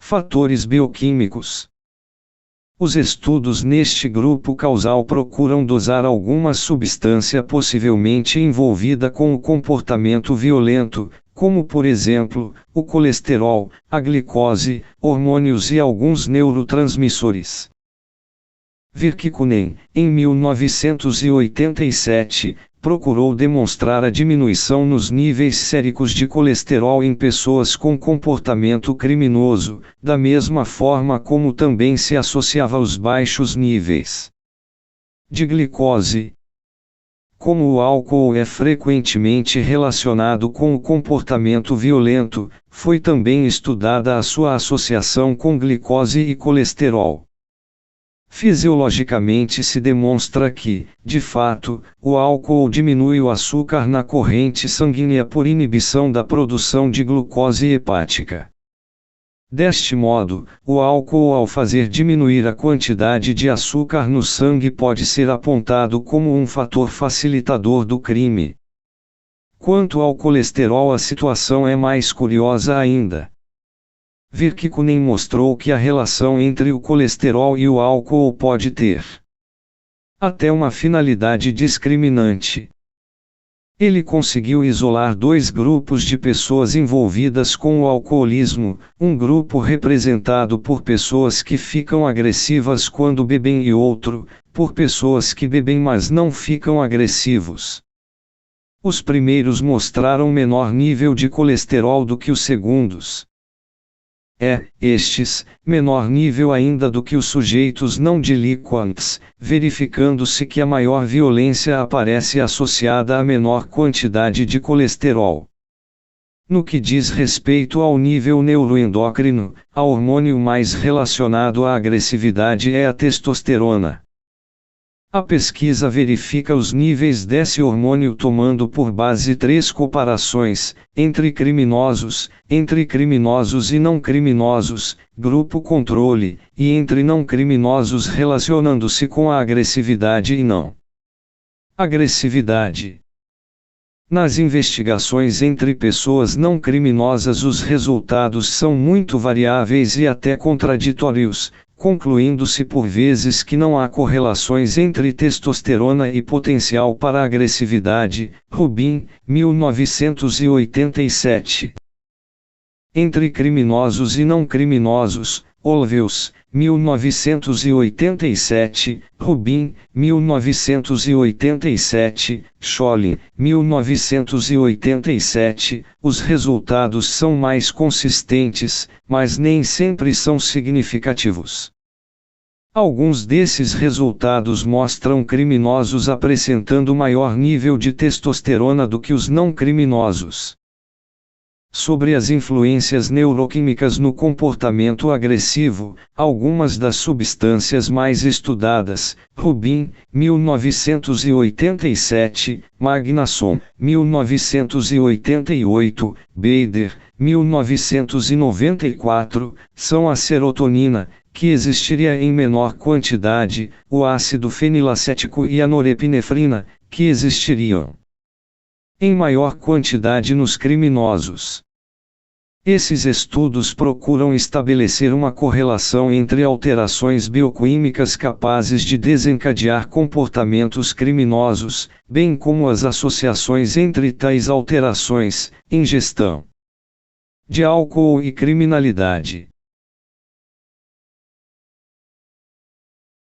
Fatores bioquímicos. Os estudos neste grupo causal procuram dosar alguma substância possivelmente envolvida com o comportamento violento, como por exemplo, o colesterol, a glicose, hormônios e alguns neurotransmissores. Virkkunen, em 1987, procurou demonstrar a diminuição nos níveis séricos de colesterol em pessoas com comportamento criminoso, da mesma forma como também se associava aos baixos níveis de glicose. Como o álcool é frequentemente relacionado com o comportamento violento, foi também estudada a sua associação com glicose e colesterol. Fisiologicamente se demonstra que, de fato, o álcool diminui o açúcar na corrente sanguínea por inibição da produção de glucose hepática. Deste modo, o álcool ao fazer diminuir a quantidade de açúcar no sangue pode ser apontado como um fator facilitador do crime. Quanto ao colesterol, a situação é mais curiosa ainda. Virkkunen mostrou que a relação entre o colesterol e o álcool pode ter até uma finalidade discriminante. Ele conseguiu isolar dois grupos de pessoas envolvidas com o alcoolismo, um grupo representado por pessoas que ficam agressivas quando bebem e outro, por pessoas que bebem mas não ficam agressivos. Os primeiros mostraram menor nível de colesterol do que os segundos. Menor nível ainda do que os sujeitos não deliquentes, verificando-se que a maior violência aparece associada a menor quantidade de colesterol. No que diz respeito ao nível neuroendócrino, o hormônio mais relacionado à agressividade é a testosterona. A pesquisa verifica os níveis desse hormônio tomando por base 3 comparações, entre criminosos e não criminosos, grupo controle, e entre não criminosos relacionando-se com a agressividade e não agressividade. Nas investigações entre pessoas não criminosas os resultados são muito variáveis e até contraditórios, concluindo-se por vezes que não há correlações entre testosterona e potencial para agressividade. Rubin, 1987. Entre criminosos e não criminosos, Olveus, 1987, Rubin, 1987, Scholin, 1987, os resultados são mais consistentes, mas nem sempre são significativos. Alguns desses resultados mostram criminosos apresentando maior nível de testosterona do que os não criminosos. Sobre as influências neuroquímicas no comportamento agressivo, algumas das substâncias mais estudadas, Rubin, 1987, Magnasson, 1988, Bader, 1994, são a serotonina, que existiria em menor quantidade, o ácido fenilacético e a norepinefrina, que existiriam em maior quantidade nos criminosos. Esses estudos procuram estabelecer uma correlação entre alterações bioquímicas capazes de desencadear comportamentos criminosos, bem como as associações entre tais alterações, ingestão de álcool e criminalidade.